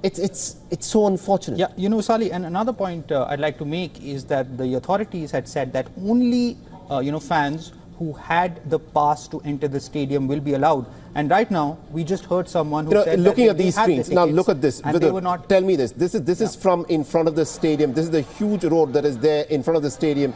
It's so unfortunate. Yeah, you know, Sali, and another point I'd like to make is that the authorities had said that only fans who had the pass to enter the stadium will be allowed. And right now, we just heard someone who said looking that at these screens. Now look at this. And they were not. Tell me this. This is from in front of the stadium. This is the huge road that is there in front of the stadium.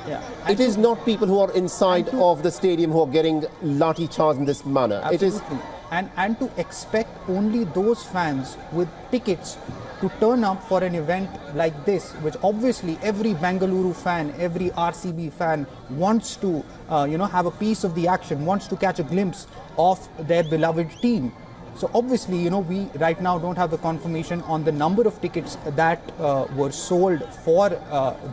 Yeah. It is not people who are inside of the stadium who are getting lathi charged in this manner. Absolutely. It is. And to expect only those fans with tickets to turn up for an event like this, which obviously every Bengaluru fan, every RCB fan wants to, have a piece of the action, wants to catch a glimpse of their beloved team. So obviously, we right now don't have the confirmation on the number of tickets that were sold for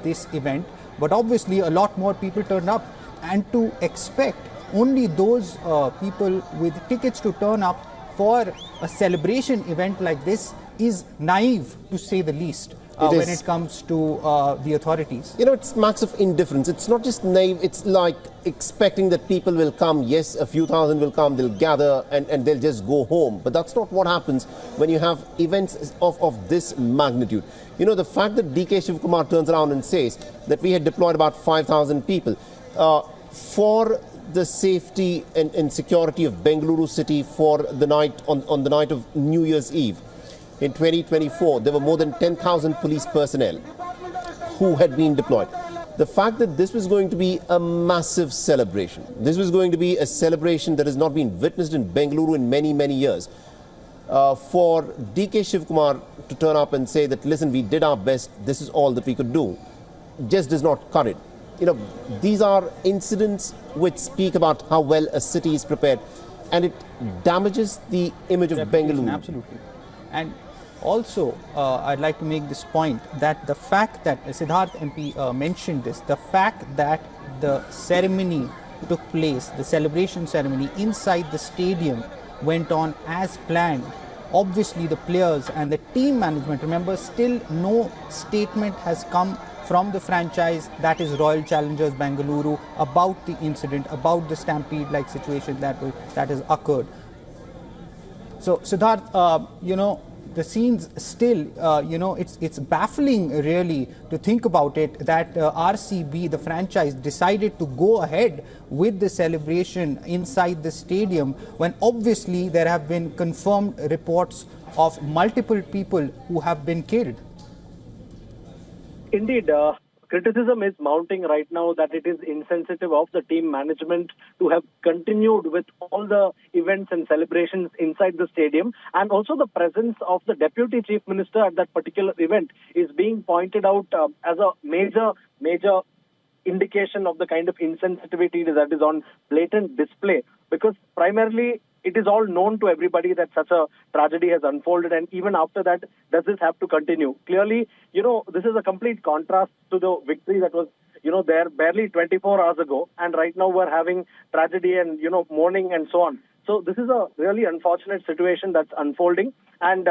this event, but obviously a lot more people turned up, and to expect only those people with tickets to turn up for a celebration event like this is naive, to say the least, when it comes to the authorities. It smacks of indifference. It's not just naive, it's like expecting that people will come. Yes, a few thousand will come, they'll gather and they'll just go home. But that's not what happens when you have events of this magnitude. The fact that DK Shivkumar turns around and says that we had deployed about 5,000 people for the safety and security of Bengaluru city for the night on the night of New Year's Eve. In 2024, there were more than 10,000 police personnel who had been deployed. The fact that this was going to be a massive celebration, this was going to be a celebration that has not been witnessed in Bengaluru in many, many years. For DK Shivkumar to turn up and say that, listen, we did our best, this is all that we could do, just does not cut it. These are incidents which speak about how well a city is prepared, and it damages the image of Bengaluru. Absolutely. And also, I'd like to make this point that the fact that Siddharth MP mentioned this, the fact that the ceremony took place, the celebration ceremony inside the stadium went on as planned. Obviously, the players and the team management, remember, still no statement has come from the franchise, that is Royal Challengers Bengaluru, about the incident, about the Stampede-like situation that has occurred. So, Siddharth, the scenes still, it's baffling really to think about it that RCB, the franchise, decided to go ahead with the celebration inside the stadium when obviously there have been confirmed reports of multiple people who have been killed. Indeed, criticism is mounting right now that it is insensitive of the team management to have continued with all the events and celebrations inside the stadium, and also the presence of the Deputy Chief Minister at that particular event is being pointed out as a major indication of the kind of insensitivity that is on blatant display, because primarily it is all known to everybody that such a tragedy has unfolded, and even after that, does this have to continue? Clearly, this is a complete contrast to the victory that was, there barely 24 hours ago, and right now we're having tragedy and, mourning and so on. So this is a really unfortunate situation that's unfolding, and,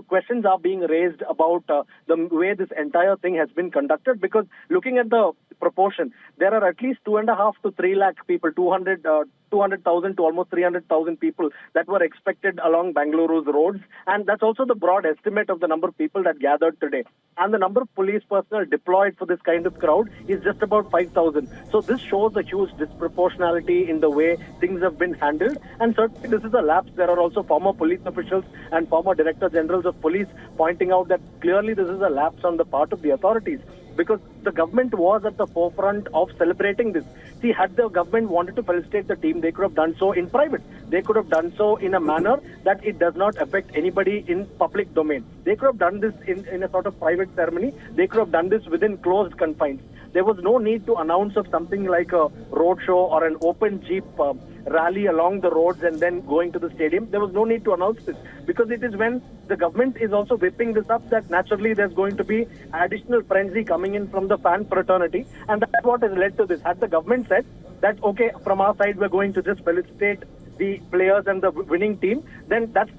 questions are being raised about the way this entire thing has been conducted, because looking at the proportion, there are at least 2.5 to 3 lakh people, 200,000 to almost 300,000 people that were expected along Bengaluru's roads. And that's also the broad estimate of the number of people that gathered today. And the number of police personnel deployed for this kind of crowd is just about 5,000. So this shows a huge disproportionality in the way things have been handled. And certainly this is a lapse. There are also former police officials and former director generals of police pointing out that clearly this is a lapse on the part of the authorities, because the government was at the forefront of celebrating this. See, had the government wanted to felicitate the team, they could have done so in private. They could have done so in a manner that it does not affect anybody in public domain. They could have done this in a sort of private ceremony. They could have done this within closed confines. There was no need to announce of something like a roadshow or an open jeep rally along the roads and then going to the stadium. There was no need to announce this, because it is when the government is also whipping this up that naturally there's going to be additional frenzy coming in from the fan fraternity, and that's what has led to this. Had the government said that, okay, from our side we're going to just felicitate the players and the winning team, then that's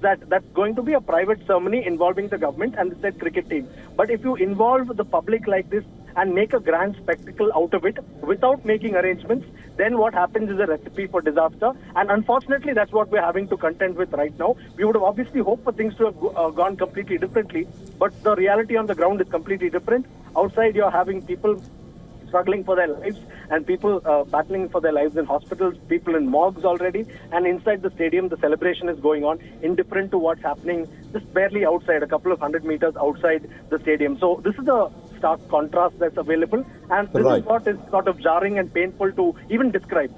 going to be a private ceremony involving the government and the said cricket team. But if you involve the public like this, and make a grand spectacle out of it without making arrangements, then what happens is a recipe for disaster. And unfortunately, that's what we're having to contend with right now. We would have obviously hoped for things to have gone completely differently, but the reality on the ground is completely different. Outside, you're having people struggling for their lives and people battling for their lives in hospitals, people in morgues already, and inside the stadium the celebration is going on, indifferent to what's happening just barely outside, a couple of 100 meters outside the stadium. So this is a stark contrast that's available, and this is what is sort of jarring and painful to even describe.